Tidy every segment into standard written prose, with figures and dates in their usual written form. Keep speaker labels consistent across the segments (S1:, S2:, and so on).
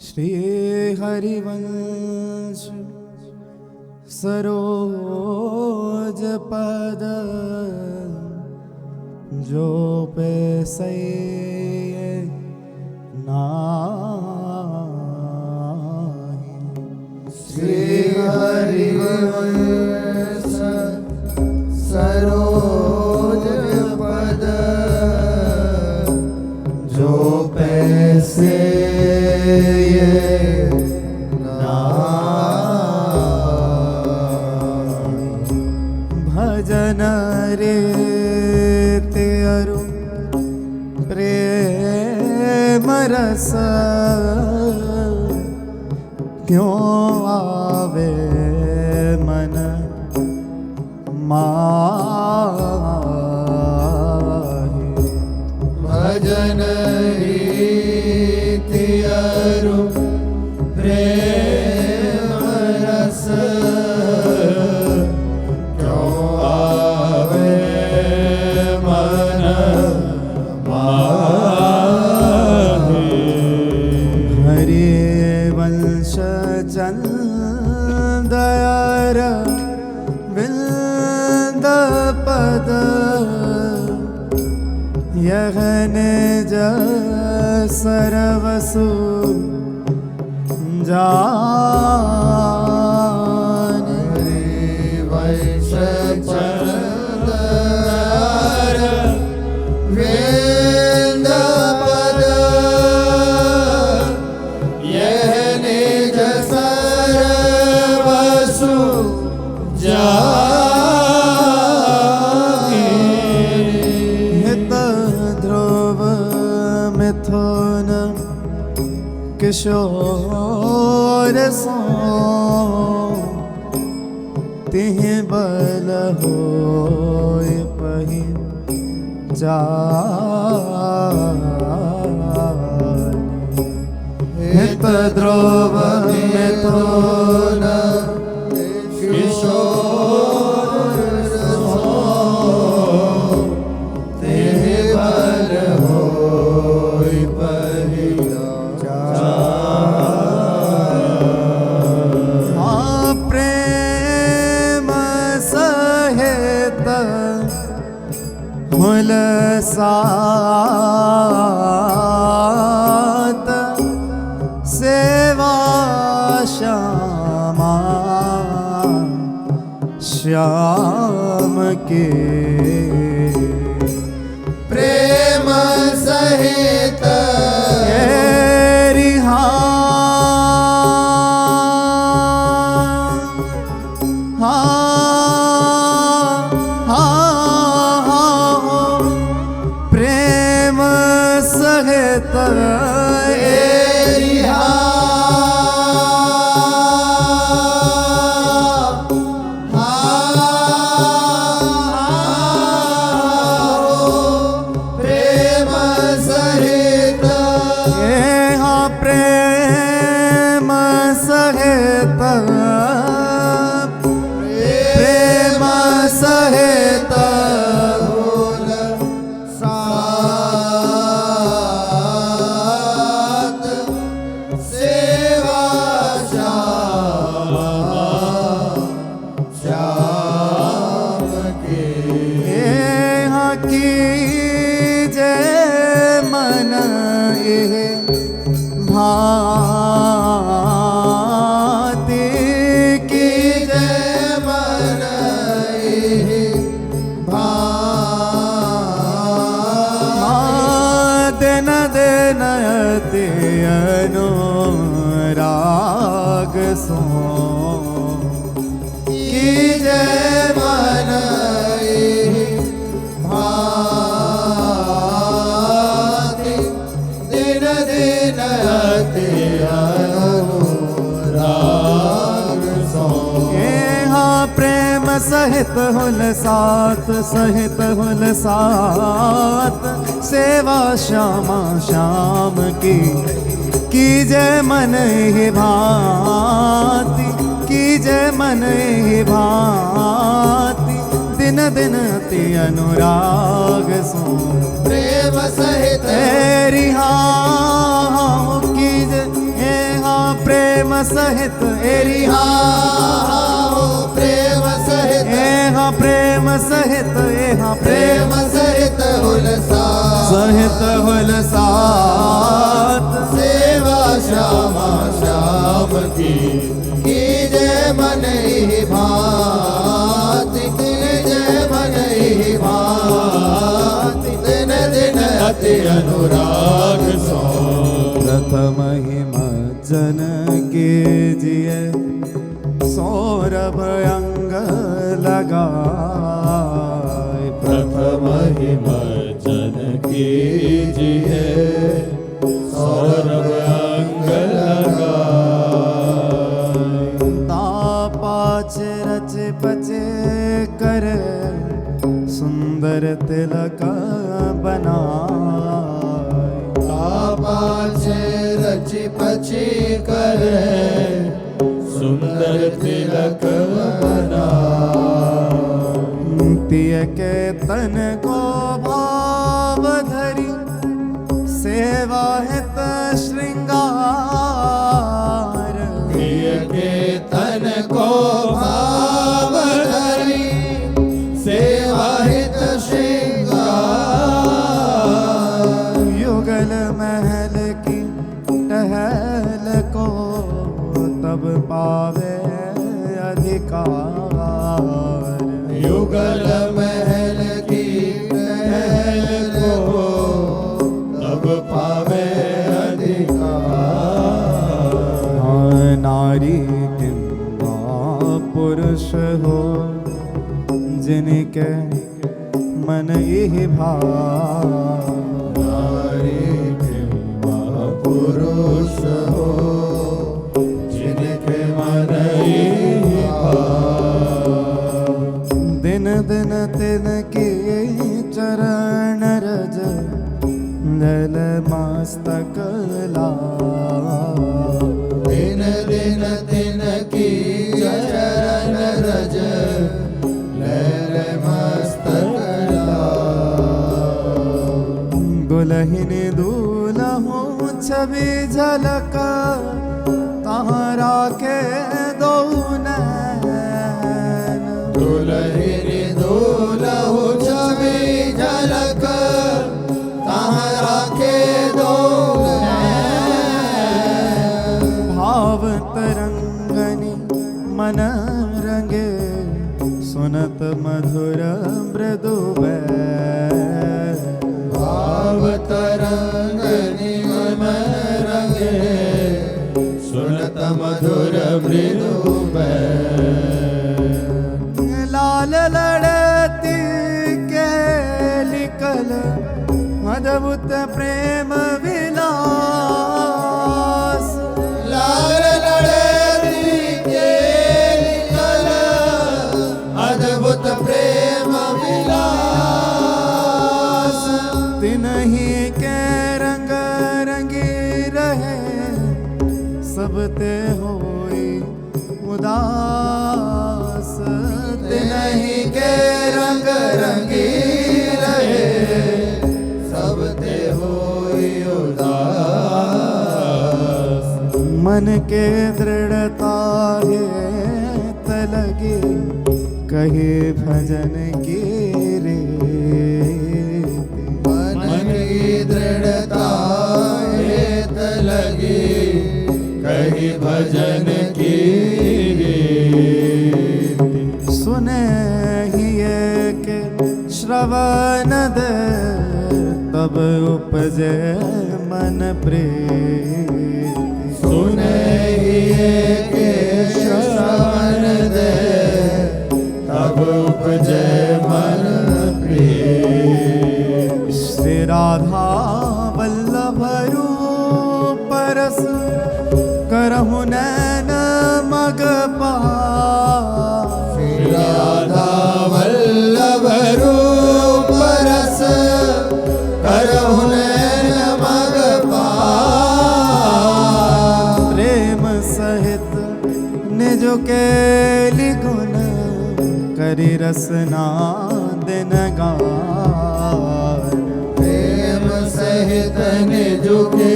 S1: श्री हरिवंश सरोज पद जो पे सैये नाही।
S2: श्री हरिवंश सरोज पद जो पैसे
S1: भजन रे तेरु प्रेम रस क्यों आवे मन माहि।
S2: भजन रीति अरु प्रेम रस क्यों आवे मन माहि।
S1: हरिवंश चंदयर विंद पद यह निज सरवसु जान।
S2: हरिवंश चंदयर विंद पद यह निज सरवसु जाने।
S1: हित ध्रुव मिथुन किशोर सो तिह बल होय पहि जाने।
S2: हित ध्रुव मिथुन किशोर सो तिह बल होय पहि
S1: हाँ प्रेम सहित हुलसात सेवा श्यामा श्याम के।
S2: प्रेम सहित
S1: प्रेम सहित
S2: प्रेम सहित
S1: प्रेम सहित प्रेम सहित
S2: सात सेवा श्याम के।
S1: यहाँ की जय मन ये भांति की
S2: जय मन
S1: दिन दिन अति अनुराग सो
S2: की जय मन भांति दिन दिन अति अनुराग सो।
S1: यहाँ प्रेम सहित हुलसात सहित हुलसात सेवा श्यामा श्याम की जय मन ही भांति की जय मन ही भांति दिन दिन अति अनुराग सो।
S2: प्रेम सहित
S1: तेरी हाँ की जय प्रेम सहित एरी
S2: प्रेम सहित
S1: एहा प्रेम सहित एहा
S2: प्रेम सहित हुलसात
S1: सहित हुलसात
S2: सेवा श्यामा श्याम की जय मन ही भांति जय मन ही भांति दिन दिन अति अनुराग सो
S1: प्रथम हिमज्जन कीजिए सौरभ अंग लगाए
S2: प्रथम हिमज्जन कीजिए सौरभ अंग लगाए
S1: तापाच रच पचे कर सुंदर तिलक बनाए
S2: तापाचे रचि पची करे सुंदर तिलक बनाए
S1: तिय के तन को भाव धरी सेवा हित श्रृंगार
S2: प्रिय के तन को भाव धरी सेवा हित श्रृंगार
S1: युगल महल की टहल को तब पावे अधिकार
S2: युगल महल की टहल को तब पावे अधिकार
S1: नारी किंवा पुरुष हो जिनके मन यही भाव
S2: नारी किंवा पुरुष हो जिनके मन ही भाव
S1: दिन दिन तिन की चरण रज जल मस्तक
S2: दिन दिन दिन की चरण रज लैल मस्तक
S1: दुलहिनी दूल्हो छवि झलक तारा के दो नैन
S2: दुलहिनी दूल्हो छवि झलक तारा के दो
S1: भाव तरंगनी मन रंगे सुनत मधुर मृदु
S2: भाव तरंगनि मन रंगे सुनत मधुर मृदु
S1: लाल लड़ती के लिकल अद्भुत प्रेम विलास
S2: लाल लड़ती के निकल अद्भुत प्रेम विलास
S1: तिनहि के रंग रंगी रहे सब ते होई उदास
S2: तिनहि के रंग रंगी रहे सब ते होई उदास
S1: मन के दृढ़ता है तलगी कहे भजन की रे
S2: मन की दृढ़ता हेत लगी कही भजन की
S1: सुने ही के श्रवण दे तब उपजे मन प्रीति
S2: सुने ही के श्रवण दे तब उपजे मन प्रिय
S1: श्री राधा वल्लभ रूप रस करहु नैन मग पास
S2: राधा वल्लभ रूप रस करहु नैन मग पास
S1: प्रेम सहित निज के लिगुन करि रसना दिन गाय
S2: प्रेम सहित निज के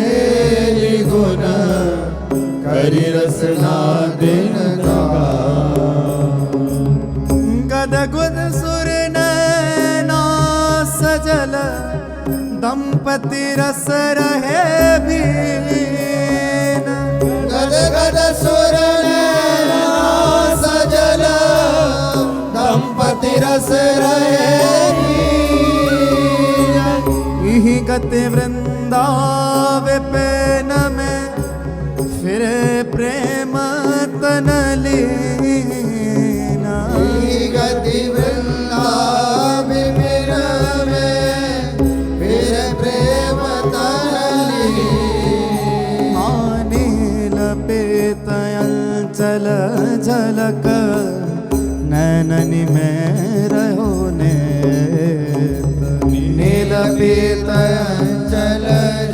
S2: गुण करी रसना दिन
S1: गद गुद सुर नैना सजल दंपति रस रहे भीन
S2: गद गद सुर नैना सजल दंपति रस रहे
S1: यही गति वृंदा विपिन में फिरे प्रेम तन लीना
S2: गति वृंदा विपिन में फिर प्रेम तन लीना
S1: नील पेत अंचल झलक नैननि में रहो
S2: नील पीत अंचल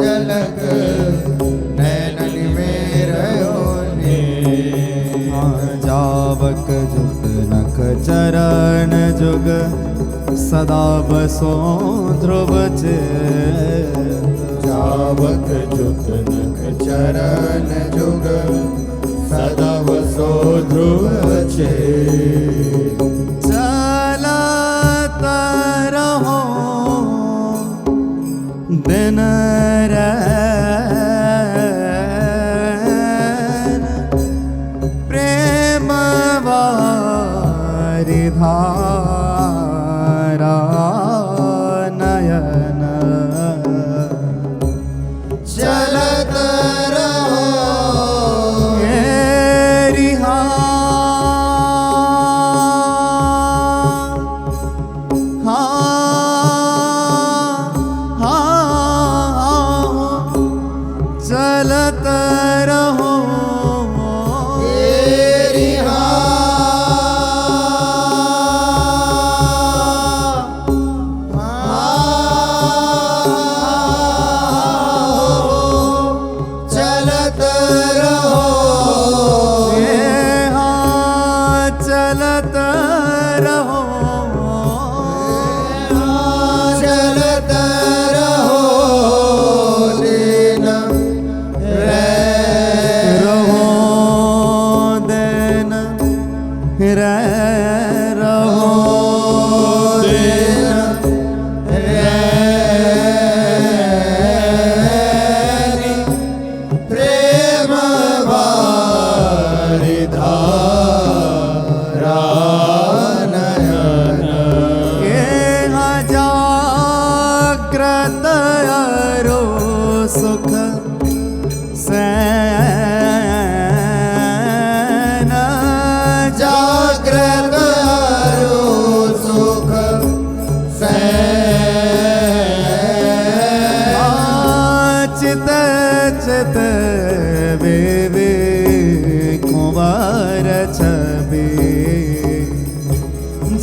S2: झलक नैननि में रहो
S1: जावक जुग नख चरण जुग सदा बसो ध्रुव
S2: जावक जुग नख चरण जुग सदा वसो ध्रुव
S1: चलत रहो दिन रैन प्रेम वारिधारा नयन
S2: चलत रहो
S1: रिहा चलत रहो
S2: चलत रहो
S1: चलत रहो
S2: चलत रहो दिन
S1: रहो दिन रहो दिन
S2: प्रेम वारिधारा नयन
S1: जाग्रत अरो सुख सैन
S2: जाग्रत अरो सुख
S1: चित चित विवेक कुंवर छवि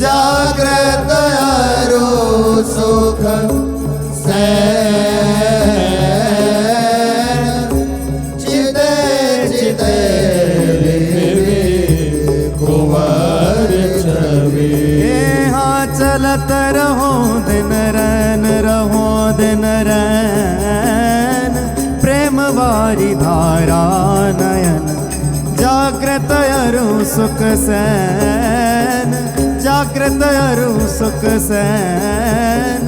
S2: जाग्रत अरो सुख चित चित कुंवर छवि
S1: हाँ चलत रहो दिन रैन रहो दिन रैन प्रेम वारी धारा नयन जागृत अरु सुख सैन जागृत अरु सुख सैन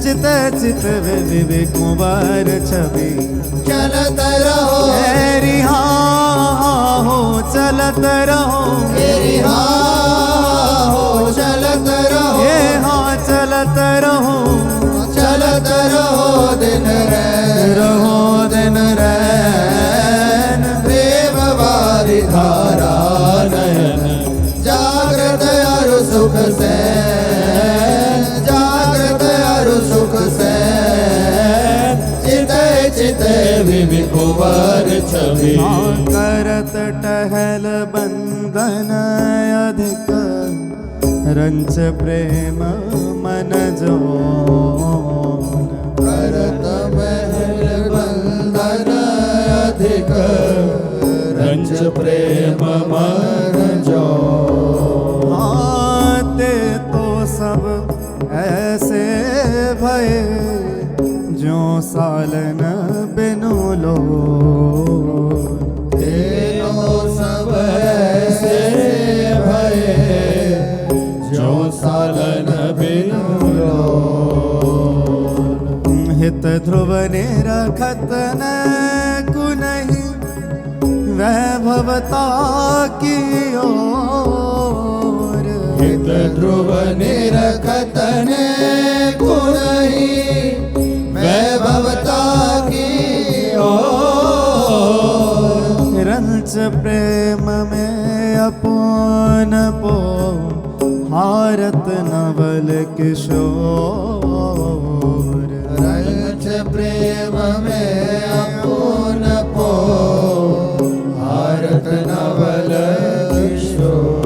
S1: चित चित विवेक कुंवर छवि
S2: चलत रहो
S1: रिहा हो चलत रहो
S2: रिहा हो चलत रहो
S1: हाँ चलत रहो
S2: चलत रहो दिन
S1: रहो दिन रैन
S2: प्रेम वारिधारा नयन जागृत अरु सुख सैन जागृत अरु सुख सैन चित चित विवेक कुंवर छवि
S1: करत टहल बंधन अधिक रंच प्रेम मन जो
S2: करत महल बंधन अधिक रंच प्रेम मन जो
S1: आते तो सब ऐसे भये जो सालन बिनु लो
S2: तेनो
S1: ध्रुव निरखत न कुनहि वैभवता की ओर।
S2: हित ध्रुव निरखत न कुनहि वैभवता की ओर।
S1: रंच प्रेम में अपून पो हारत नवल किशोर।
S2: रंच प्रेम में अपून पो हारत नवल किशोर।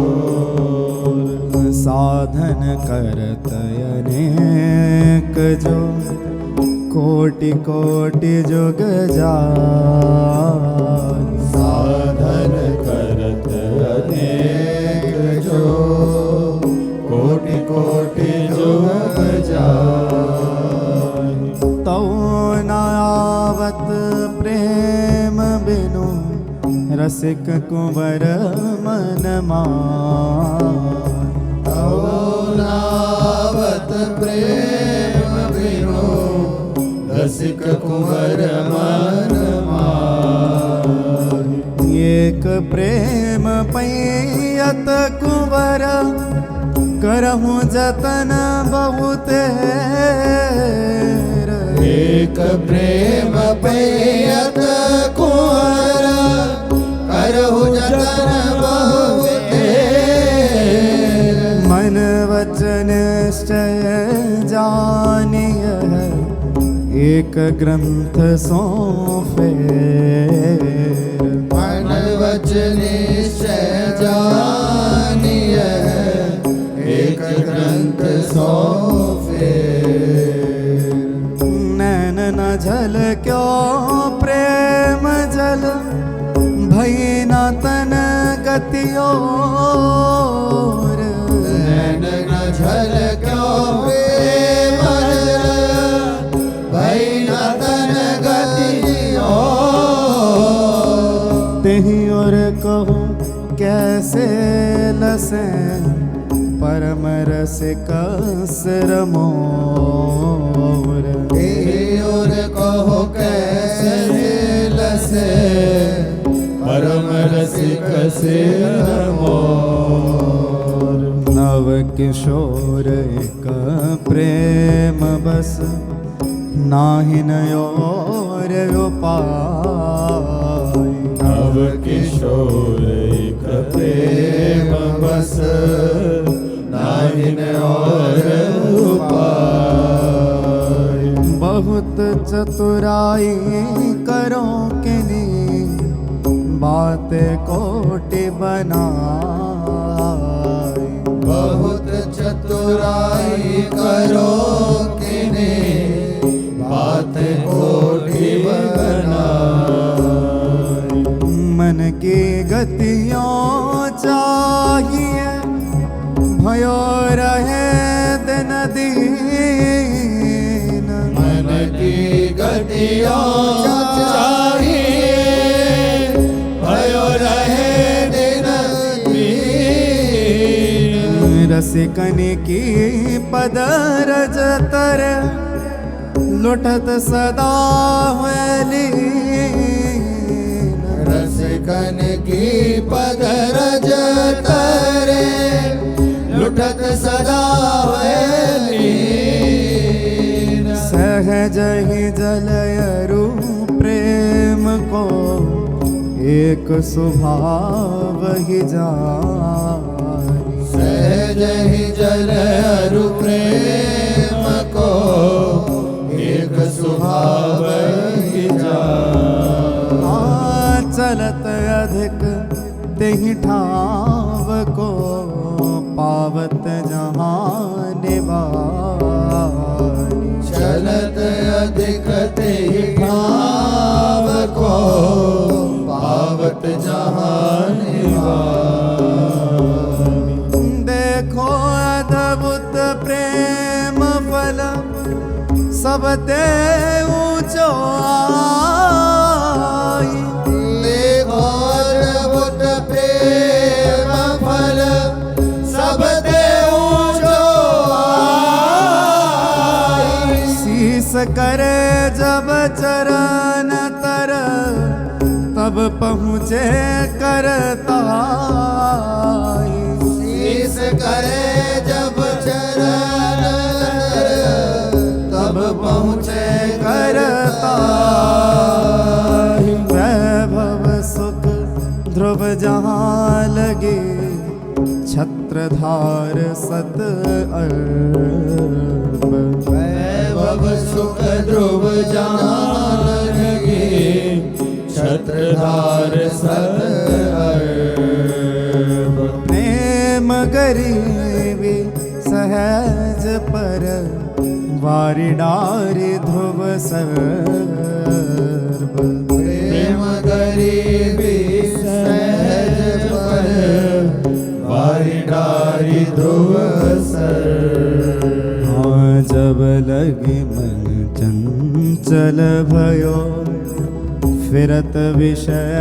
S1: साधन करत अनेक जो कोटि कोटि जुग जाय।
S2: साधन करत अनेक जो कोटि कोटि जुग जाय।
S1: तौ न आवत प्रेम बिनु रसिक कुंवर मन माय।
S2: तौ नावत प्रेम बिनु रसिक कुंवर मन माय।
S1: एक प्रेम पैयत कुंवर करहु जतन बहुतेर।
S2: एक प्रेम पैयत कुंवर करहु जतन बहुतेर।
S1: मन वचन निश्चय जानिय एक ग्रंथ सो फेर।
S2: मन वचन निश्चय जानिय एक ग्रंथ सो फेर।
S1: नैन न झल क्यों प्रेम जल भई न तन गतियोर।
S2: नैन न झल क्यों प्रेम जल भई न तन गतियोर।
S1: तेहि और कहूँ कैसे लसे परम रसिक सिर मोर।
S2: और कहो कैसे लसे परम रसिक सिर मोर।
S1: नव किशोर एक प्रेम बस नाहिन और उपाय।
S2: नव किशोर एक प्रेम बस नाहिन और उपाय।
S1: बहुत चतुराई करो किनी बात कोटि बनाई।
S2: बहुत चतुराई करो किने बात कोटि बनाई।
S1: मन की गतियों चाहिए भयो रहे दिन दीन।
S2: मन की गतियों चाहिए भयो रहे दिन दीन।
S1: रसिकन की पद रज तर लुटत सदा लीन।
S2: रसिकन की पद रज तरे लुटत सदा लीन।
S1: सहज ही जलयरु प्रेम को एक स्वभाव ही जानी।
S2: सहज ही जल अरु प्रेम को एक स्वभाव ही जानी।
S1: चलत अधिक तेहि ठाव को पावत जहाँ निवानी।
S2: चलत अधिक तेहि भाव को पावत जहाँ निवानी।
S1: देखो अद्भुत प्रेम फल सब ते ऊंचो आई।
S2: देखो अद्भुत प्रेम फल सब ते ऊंचो आई।
S1: शीस करे चरण तर तब पहुँचे करताई।
S2: शीस करे जब चरण तब पहुँचे
S1: करताई। वैभव सुख ध्रुव जहाँ लगे छत्रधार सत अर्ब।
S2: वैभव सुख ध्रुव जहाँ लगे छत्रधार सत अर्ब।
S1: प्रेम गरीबी सहज पर वारि डारि ध्रुव सर्ब।
S2: प्रेम गरीबी सहज पर वारि डारि ध्रुव सर्ब।
S1: हाँ जब लगी मन चंचल भयो फिरत विषय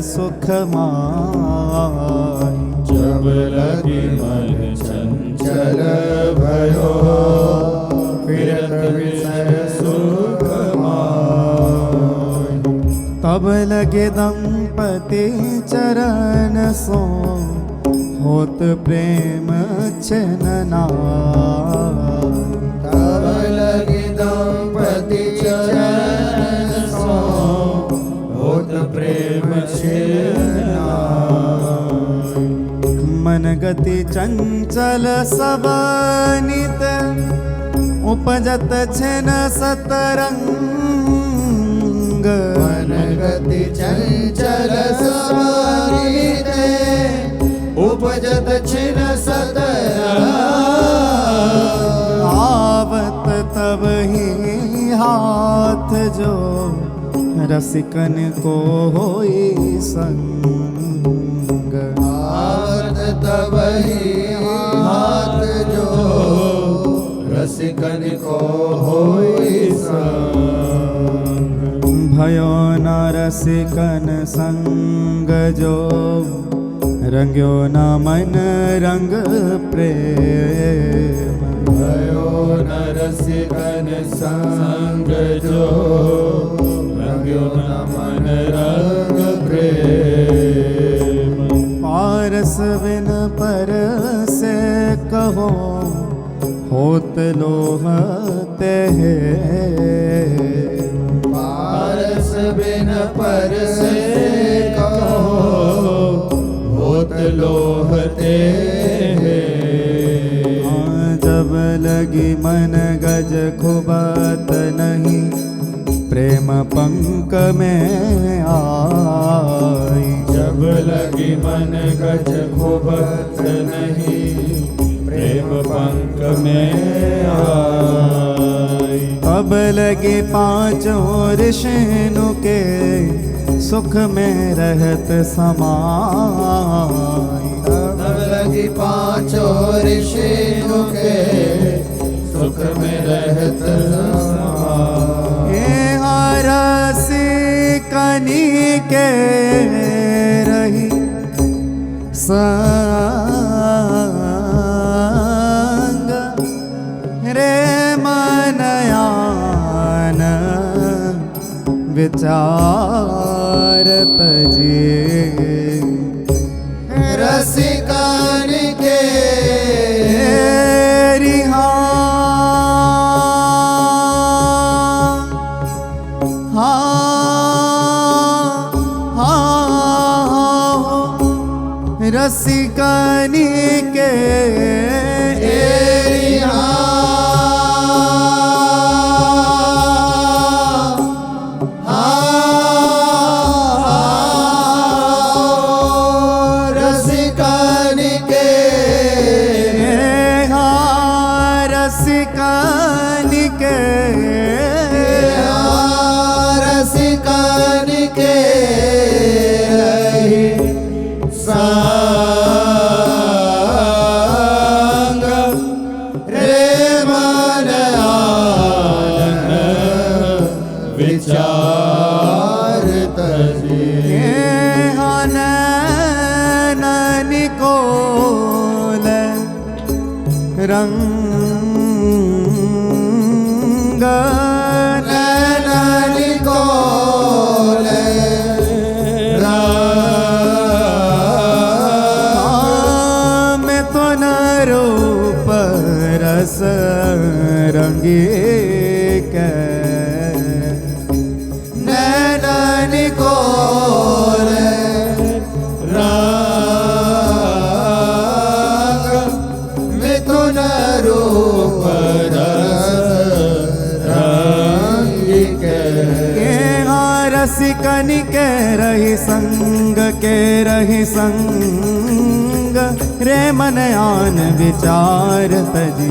S1: सुख माही।
S2: जब लगी मन चंचल भयो फिरत विषय सुख माही।
S1: तब लगे दंपति चरण सो होत प्रेम छिन्न।
S2: तब लगी दंपति चरण सो होत प्रेम छिन्न।
S1: मन गति चंचल सबनित उपजत छिन सतरंग।
S2: मन गति चंचल सबनित उपजत छिन सतरंग।
S1: आवत तब ही हाथ जो रसिकन को होई संग।
S2: आवत तब ही हाथ जो रसिकन को होई संग।
S1: भयो न रसिकन संग जो रंग्यो न मन रंग प्रेम।
S2: भयो न रसिकन संग जो रंग्यो न मन रंग प्रेम।
S1: पारस बिन पर से कहो होत लोह तेहे।
S2: पारस बिन पर से कहो होत लोह तेहे।
S1: जब लगी मन गज खुबत नहीं प्रेम पंक में आई।
S2: जब लगी मन गज खुबत नहीं प्रेम पंक में आई।
S1: तब लगे पांचों ऋषिनु के सुख में रहत समाई।
S2: तब लगी पांचों ऋषिनु के सुख में रहत समाई।
S1: रसी कनी के रही संग रे मनयान विचार तजे।
S2: रसिकन के
S1: रिहा रसिकनी के
S2: रसिकन के
S1: रसिकन के
S2: रसिकन के संग रे मनयान विचार तजे।
S1: निकोल रंग नैननी के रही संग रे मन आन विचार तजी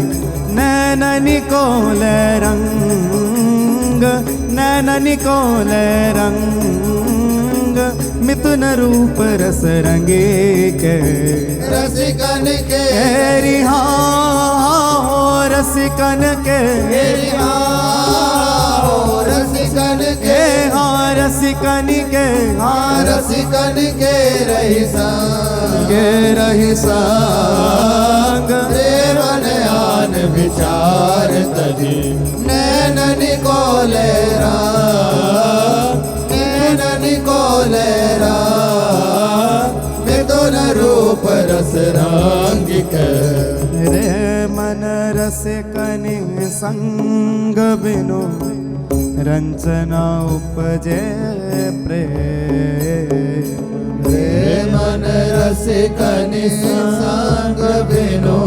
S1: नैननी को ले रंग नैननी को ले रंग मिथुन रूप रस रंगे के
S2: रसिकन के
S1: रिहा हो रसिकन के
S2: रसिकन के
S1: हाँ रसिकन के
S2: रसिकन के रही
S1: संग
S2: रे मन आन विचार तजी नैननी को ले नैननी को ले मिथुन रूप रस रंगिक
S1: रे मन रसिकन संग बिनु रंजना उपजे प्रेम
S2: रे मन रसिकन संग बिनु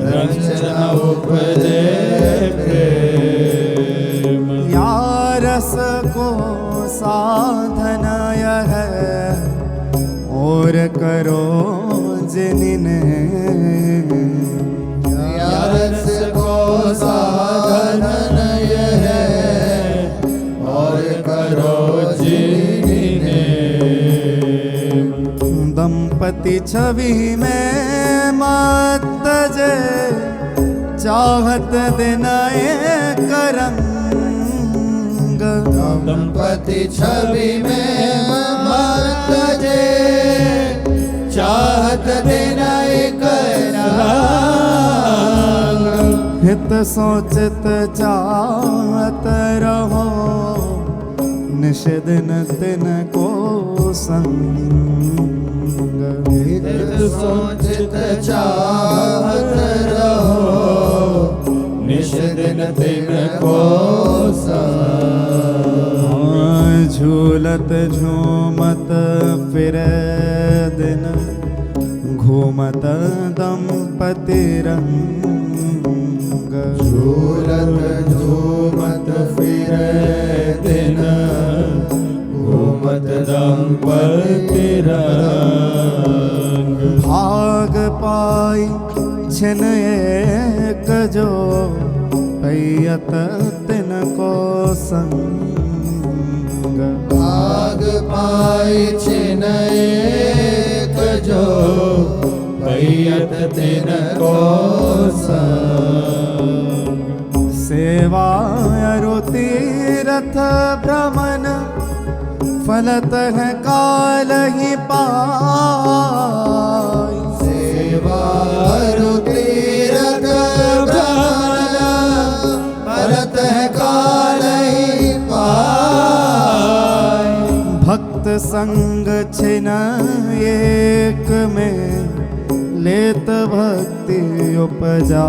S2: रंजना उपजे प्रेम
S1: या रस को साधन यह और करो जिन्हें
S2: रस को साधन यह और करो जिन्हें
S1: दंपति छवि में मत जे चाहत दिन एक रंग
S2: दंपति छवि में मत जे चाहत दिन एक
S1: हित सोचित चाहत रहो निश दिन तिन को संग
S2: हित सोचित चाहत रहो निश दिन तिन को संग
S1: झूलत झूमत फिर दिन घूमत दंपति रंग
S2: झूलत झूमत फिर दिन घूमत दंपति रंग
S1: भाग पाई छिन एक जो पैयत तिन को संग
S2: भाग पाई छिन एक जो पैयत तिन को संग
S1: सेवा अरु तीरथ भ्रमण फलत है काल ही पाई
S2: सेवा अरु तीरथ भ्रमण फलत है काल ही पाई
S1: भक्त संग छिन एक में लेत भक्ति उपजाई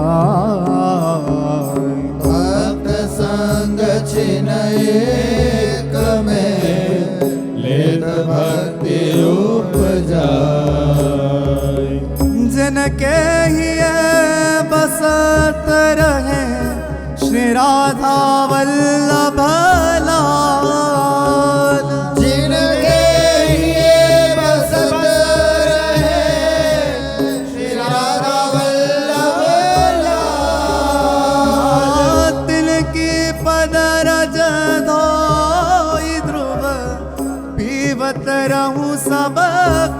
S2: भक्त संग छिन एक में लेत भक्ति उपजाई
S1: जिनके ही बसत रहे श्री राधा वल्लभ लाल
S2: जिनके ये बसत रहे श्री राधा वल्लभ लाल
S1: तिल की पद रज धोई ध्रुव पीवत रहूं सब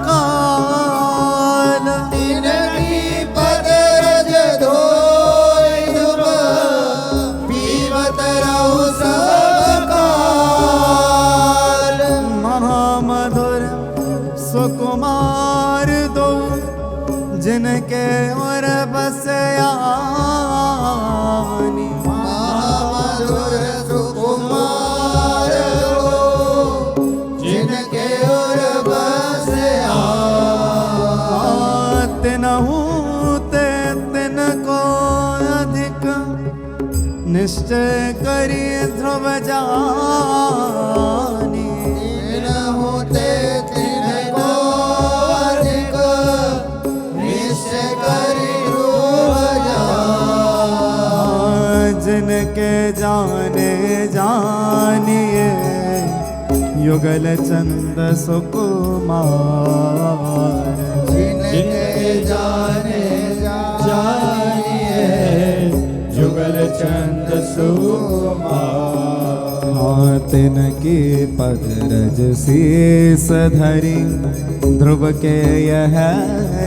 S1: काल
S2: तिनकी पद रज धोई ध्रुव पीवत रहूं सब काल
S1: महामधुर सुकुमार दो जिनके और बसयानी
S2: महामधुर सुकुमार हो जिनके और बस
S1: तिनहु ते तिन को अधिक निश्चय करी ध्रुव जानी
S2: दिन होते दिन को अधिक निश्चय करी ध्रुव जान
S1: जिनके जाने जानिए युगल चंद सुकुमार
S2: जिनके जाने जानिए जुगल चंद सुकुमार।
S1: तिनकी पद रज शीस धरी ध्रुव के यह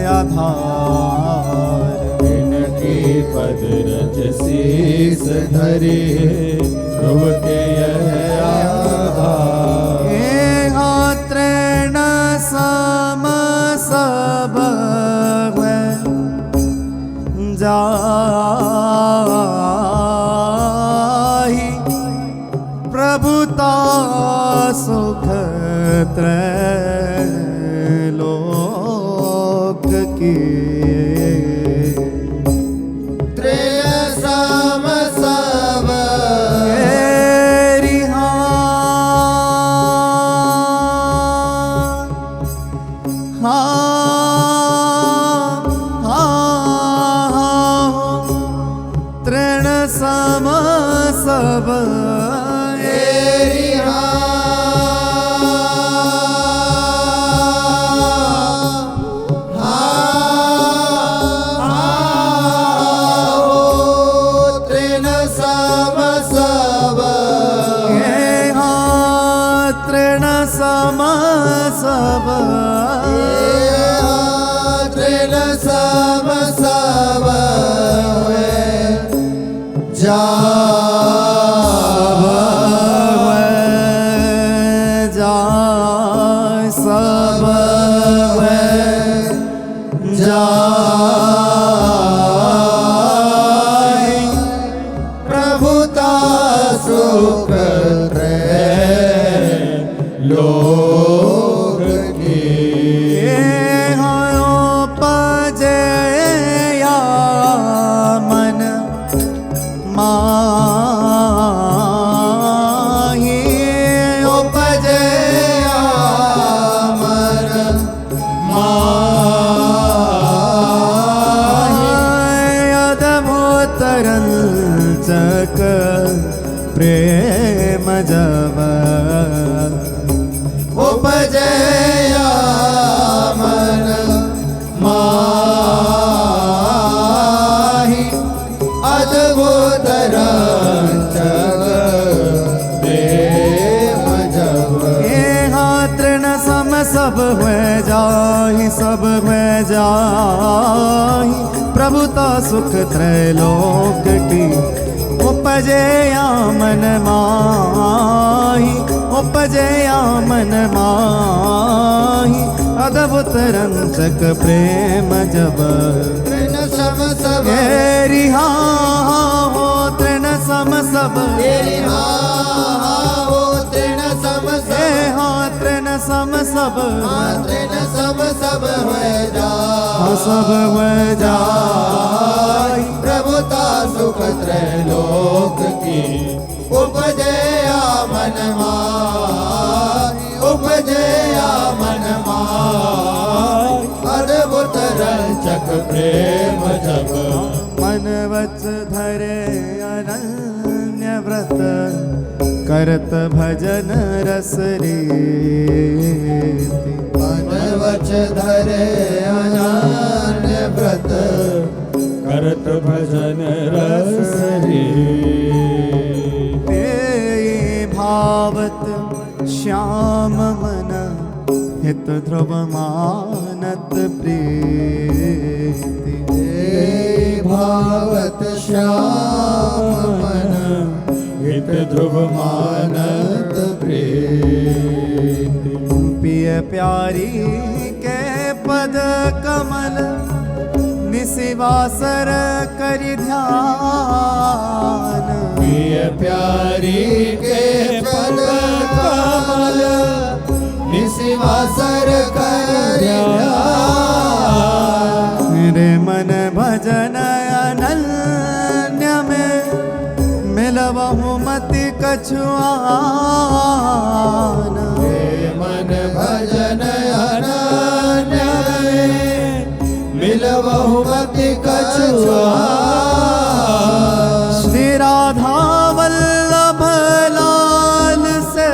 S1: आधार
S2: जिनकी पद रज शीस धरी ध्रुव के यह आधार।
S1: तृण सम सब जाहि प्रभुता सुख त्रैलोक की।
S2: त्रयसम सब
S1: तृण सम सब सम सब
S2: तृण सम सब जा
S1: सब जा
S2: प्रभुता सुख लोक की।
S1: उपजया मन माहि
S2: उपजया मन माहि
S1: अद्भुत रंचक प्रेम जब
S2: उपजया मन माहि अद्भुत रंचक प्रेम जब।
S1: तृण सम सब हुए जाहि सब हुए जाहि प्रभुता सुख त्रैलोक की। उपजया मन माहि उपजया मन माहि अद्भुत रंचक प्रेम जब।
S2: तृण सम सब
S1: रिहा हो तृण सम सब
S2: हो तृण सम सब
S1: तृण सम सब
S2: तृण सम सब हुए जा
S1: सब हुए जाहि
S2: प्रभुता सुख त्रैलोक की। उपजया मन माहि उपजया मन माहि अद्भुत रंचक प्रेम जब।
S1: मन वच धरे अनन्य व्रत करत भजन रस रीति।
S2: मन वच धरे अनन्य व्रत करत भजन रस रीति।
S1: भावत श्याम मन हित ध्रुव मानत प्रीति।
S2: भावत श्याम मन हित ध्रुव मानत प्रीति।
S1: पिय प्यारी के पद कमल निशिवासर करि ध्यान।
S2: प्रिय प्यारी के पद कमल निशिवासर कर
S1: मेरे मन भजन अनन्य में मिलबहु मति कछुआन।
S2: मन भजन अनन्य में मिलबहु मति कछुआन।
S1: श्री राधा वल्लभ लाल से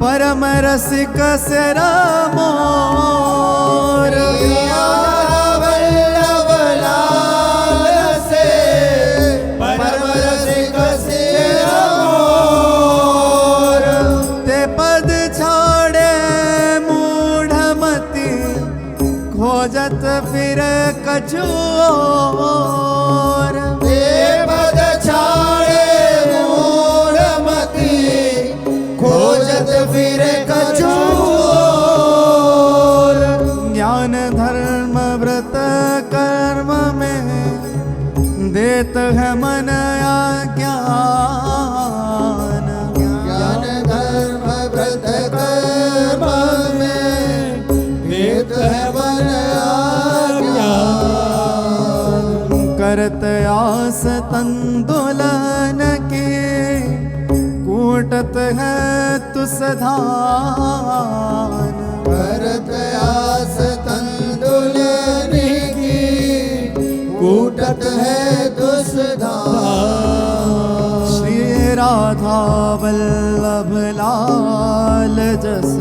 S1: पर रसिक सिर मोर
S2: वल्लभ लाल से परम रसिक सिर मोर।
S1: ते पद छोड़े मूढ़मति खोजत फिर कछु और।
S2: ते पद छाड़े मूढ़मति खोजत फिर कछु और।
S1: ज्ञान धर्म व्रत कर्म में देत है मन आज्ञान।
S2: ज्ञान धर्म व्रत कर्म में देत है मन आज्ञान।
S1: करत आस तंदुलन की कूटत है तुसधान।
S2: भरत आस तंदुलन की कूटत है दुष्धान।
S1: श्री राधा वल्लभ लाल जस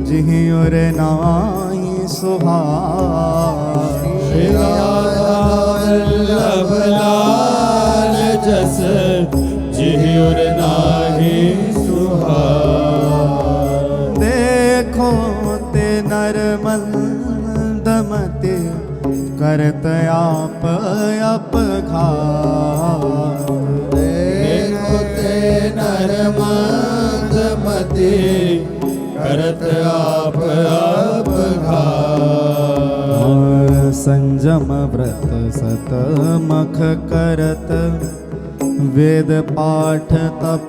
S1: जिहि और नाई सुहाई।
S2: श्री राधा वल्लभ लाल जस जिहि और नाहि सुहाई।
S1: देखो ते नरमंदमते करत आप अपघात।
S2: देखो ते नरमंदमते करत आप अपघात।
S1: संजम व्रत सतमख करत वेद पाठ तप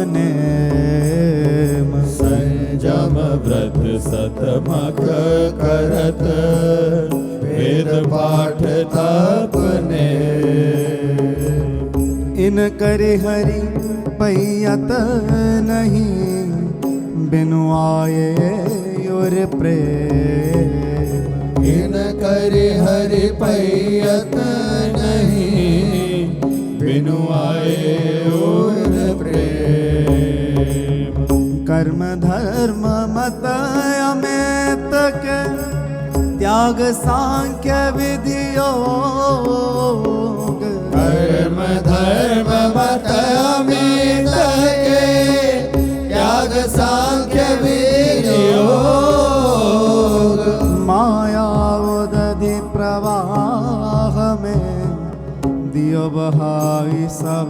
S1: नेम।
S2: संजम व्रत सतमख करत वेद पाठ तप नेम।
S1: इन करि हरि पैयत नहीं बिनु आए और प्रेम।
S2: इन करि हरि पैयत नहीं बिनु आए और प्रेम।
S1: कर्म धर्म मत अमेत के त्याग सांख्य विधि योग।
S2: कर्म धर्म मत अमित के त्याग सांख्य विधि योग।
S1: माया उदधि प्रवाह में दियो बहाई सब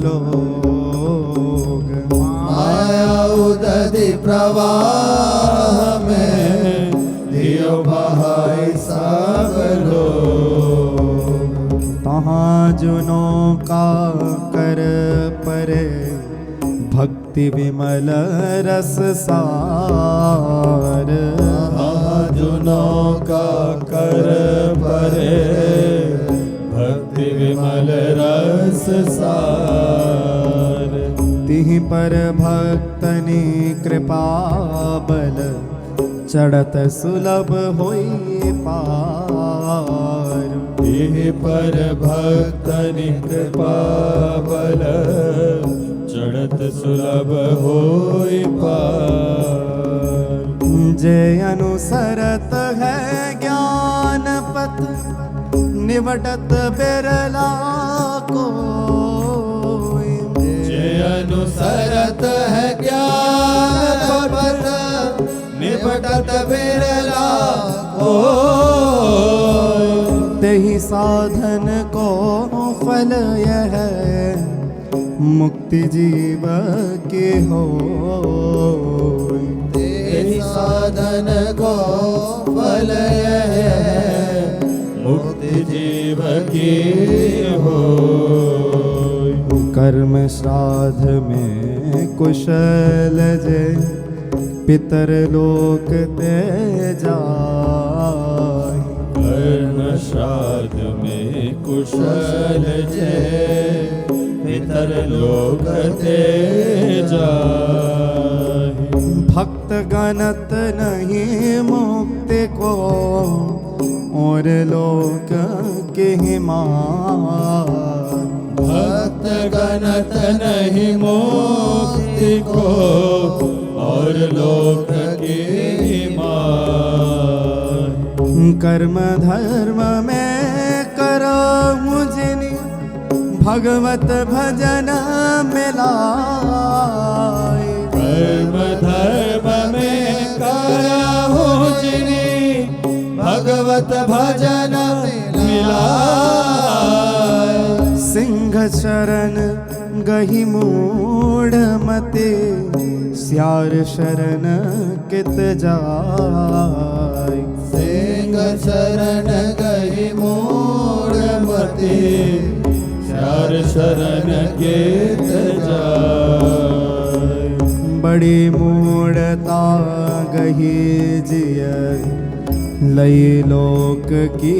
S1: लोग।
S2: माया उदधि प्रवाह में दियो बहाई सब लोग।
S1: तहाँ जुनों का कर परे भक्ति विमल रस सार।
S2: जुनों का कर परे भक्ति विमल रस सार।
S1: तिहि पर भक्तनि कृपा बल चढ़त सुलभ होई पार।
S2: तिहि पर भक्तनि कृपा बल चढ़त सुलभ होई पार।
S1: जे अनुसरत है ज्ञान पथ निवटत बिरला कोई।
S2: जे अनुसरत है ज्ञान पथ निवटत बिरला कोई।
S1: तेहि साधन को फल यह मुक्ति जीव के हो।
S2: तेहि साधन को फल यह मुक्ति जीव की हो।
S1: कर्म श्राद्ध में कुशल जे पितर लोक ते जाय।
S2: कर्म श्राद्ध में कुशल जे पितर लोक ते जाय।
S1: भक्त गणत नहीं मुक्ति को और लोक के मान।
S2: भक्त गणत नहीं मुक्ति को और लोक की मान।
S1: कर्म धर्म में करो मुझनी भगवत भजन मिलाए।
S2: कर्म धर्म में करहु जिनि भगवत भजन मिलाए।
S1: सिंह शरण गही मूढ़ मते स्यार शरण कित जाय।
S2: सिंह शरण गई मूढ़ मते स्यार शरण कित जाय।
S1: बड़ी मूढ़ता गही जिय लई लोक की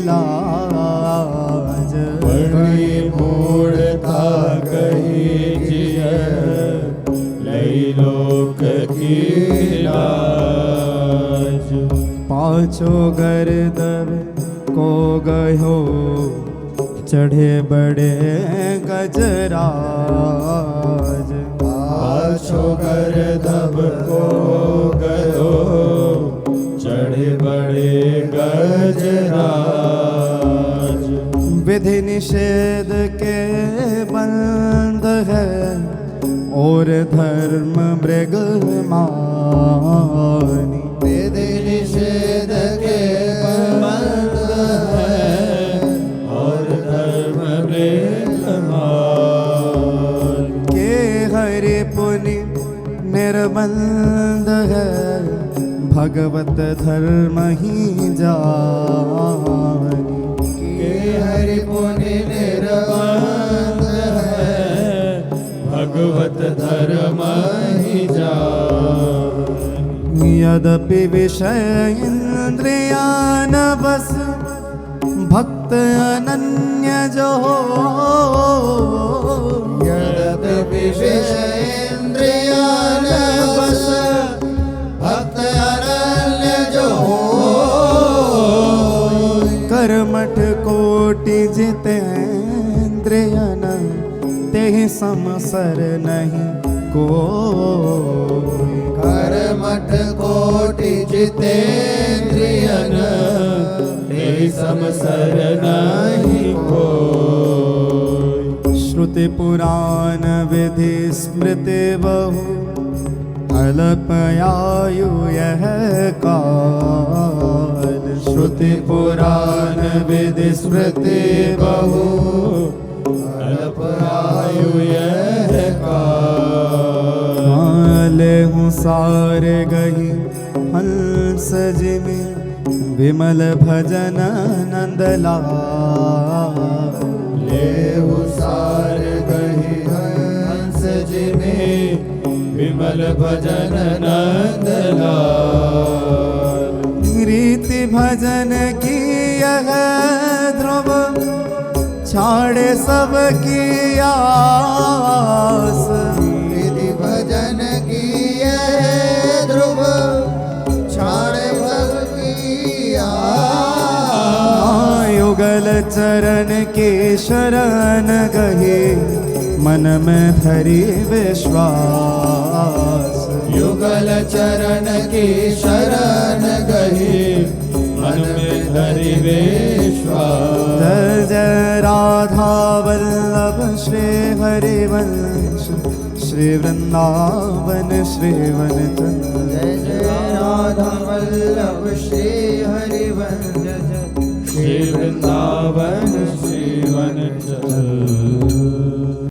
S1: लाज।
S2: बड़ी मूढ़ता गई जिय लई लोक की लाज।
S1: पाछो गर्दब को गयो चढ़े बड़े गजराज।
S2: पाछो गर्दब को गयो चढ़े बड़े गजराज।
S1: विधि निषेध के बंद है और धर्म मृग मानी।
S2: विधि निषेध के बंद है और धर्म मृग मानी।
S1: के हरि पुनि निर्बंध है भगवत धर्म ही जानी।
S2: के हरि पुनि निर्बंध है भगवत धर्म ही जानी।
S1: यद्यपि विषय इंद्रियान बस भक्त अनन्य जो हो।
S2: यद्यपि विषय इंद्रियान बस भक्त अनन्य जो हो।
S1: कर्मठ कोटि जितेन्द्रियन तेहि समसर नहीं कोई।
S2: कर्मठ कोटि जितेन्द्रियन तेहि समसर नहीं कोई।
S1: श्रुति पुराण विधि स्मृति बहु अल्पयायु यह काल।
S2: श्रुति पुराण विधि स्मृति बहु अल्पयायु यह काल।
S1: लेहु सारे गही हंस जिमि विमल भजन नंदलाल।
S2: लेहु सार गही हंस जिमि विमल भजन नंदलाल।
S1: रीति भजन की यह ध्रुव छाड़े सब की आस।
S2: विधि भजन की यह ध्रुव छाड़े सब की आस।
S1: युगल चरण के शरण गहे मन में धरी विश्वास।
S2: युगल चरण की शरण गही मन में धरि विश्वास।
S1: जय जय राधा वल्लभ श्री हरिवंश श्री वृंदावन श्री वनचंद्र।
S2: जय जय राधा वल्लभ श्री हरिवंश श्री वृंदावन श्री वनचंद्र।